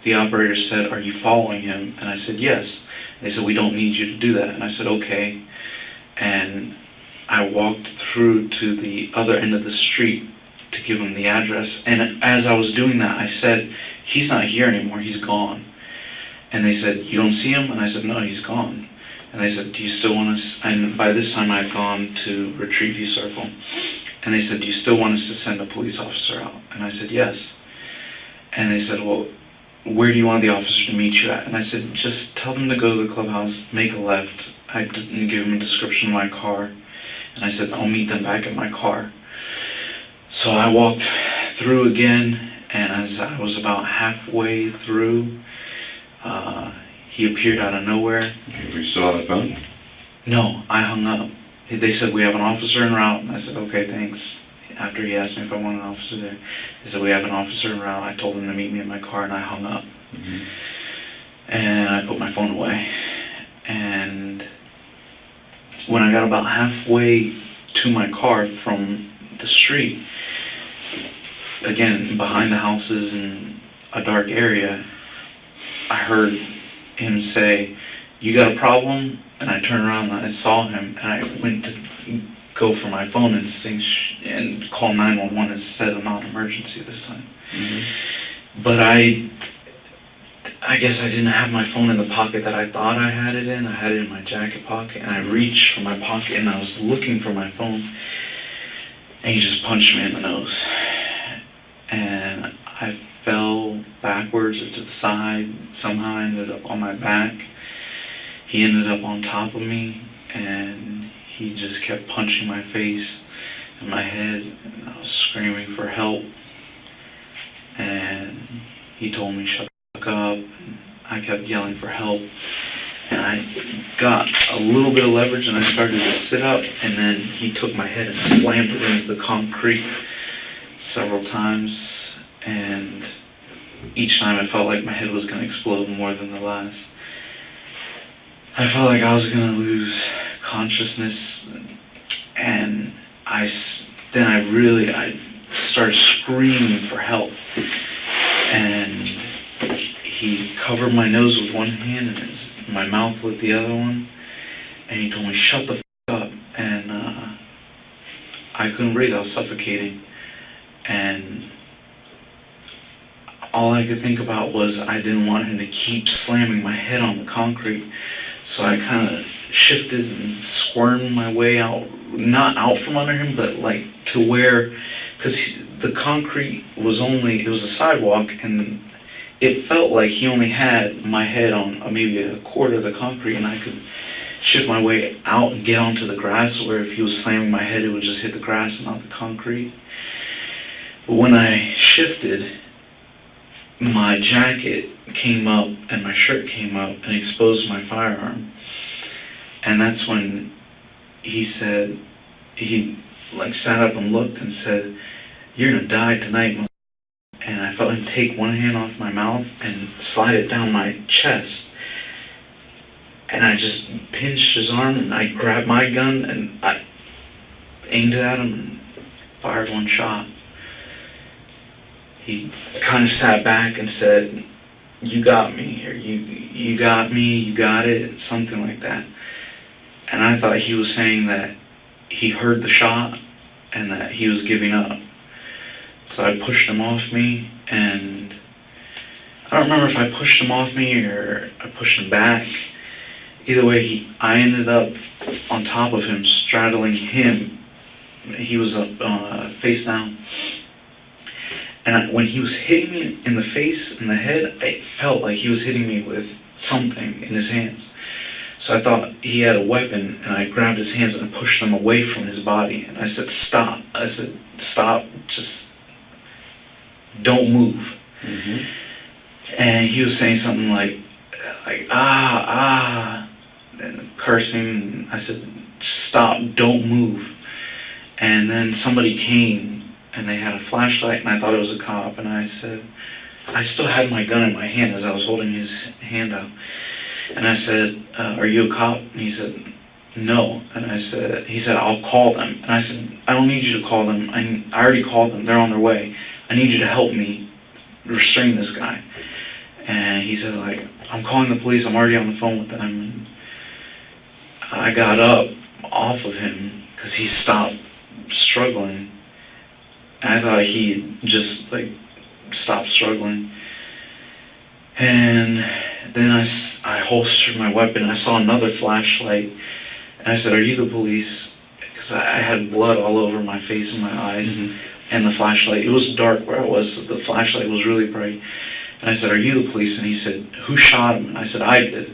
the operator said, "Are you following him?" And I said, "Yes." They said, "We don't need you to do that." And I said, "Okay." And I walked through to the other end of the street to give him the address. And as I was doing that, I said, "He's not here anymore, he's gone." And they said, "You don't see him?" And I said, "No, he's gone." And they said, "Do you still want us?" And by this time I'd gone to Retrieve You Circle. And they said, "Do you still want us to send a police officer out?" And I said, "Yes." And they said, "Well, where do you want the officer to meet you at?" And I said, "Just tell them to go to the clubhouse, make a left." I didn't give them a description of my car. And I said, "I'll meet them back at my car." So I walked through again, and as I was about halfway through, he appeared out of nowhere. Were you still on the phone? No, I hung up. They said, "We have an officer en route." And I said, "Okay, thanks." After he asked me if I wanted an officer there, they said, "We have an officer en route." I told them to meet me in my car, and I hung up. And I put my phone away. And when I got about halfway to my car from the street, again, behind the houses in a dark area, I heard him say, "You got a problem?" And I turned around and I saw him, and I went to go for my phone and and call 911 instead of non-emergency this time. But I guess I didn't have my phone in the pocket that I thought I had it in. I had it in my jacket pocket, and I reached for my pocket, and I was looking for my phone, and he just punched me in the nose. And I fell backwards to the side. Somehow I ended up on my back. He ended up on top of me, and he just kept punching my face and my head, and I was screaming for help. And he told me, "Shut the fuck up," and I kept yelling for help. And I got a little bit of leverage, and I started to sit up, and then he took my head and slammed it into the concrete several times, and each time I felt like my head was going to explode more than the last. I felt like I was going to lose consciousness, and I started screaming for help, and he covered my nose with one hand and my mouth with the other one, and he told me, "Shut the f*** up," and I couldn't breathe. I was suffocating, and all I could think about was I didn't want him to keep slamming my head on the concrete, so I kind of shifted and squirmed my way out, not out from under him, but like to where, because the concrete was it was a sidewalk, and it felt like he only had my head on maybe a quarter of the concrete, and I could shift my way out and get onto the grass, where if he was slamming my head, it would just hit the grass and not the concrete. But when I shifted, my jacket came up and my shirt came up and exposed my firearm. And that's when he sat up and looked and said, "You're gonna die tonight." And I felt him take one hand off my mouth and slide it down my chest. And I just pinched his arm, and I grabbed my gun and I aimed it at him and fired one shot. He kind of sat back and said, "You got me," or you got me, you got it, something like that. And I thought he was saying that he heard the shot and that he was giving up. So I pushed him off me, and I don't remember if I pushed him off me or I pushed him back. Either way, I ended up on top of him, straddling him. He was up face down. And when he was hitting me in the face and the head, I felt like he was hitting me with something in his hands. So I thought he had a weapon, and I grabbed his hands and I pushed them away from his body. And I said, "Stop." I said, "Stop, just don't move." And he was saying something like and cursing. I said, "Stop, don't move." And then somebody came, and they had a flashlight, and I thought it was a cop, and I said, I still had my gun in my hand as I was holding his hand out. And I said, "Are you a cop?" And he said, "No." And he said, "I'll call them." And I said, "I don't need you to call them. I already called them. They're on their way. I need you to help me restrain this guy." And he said, like, I'm calling the police, I'm already on the phone with them. And I got up off of him because he stopped struggling. And I thought he just, like, stopped struggling. And then I holstered my weapon. I saw another flashlight. And I said, are you the police? Because I had blood all over my face and my eyes. And the flashlight, it was dark where I was, so the flashlight was really bright. And I said, are you the police? And he said, who shot him? And I said, I did.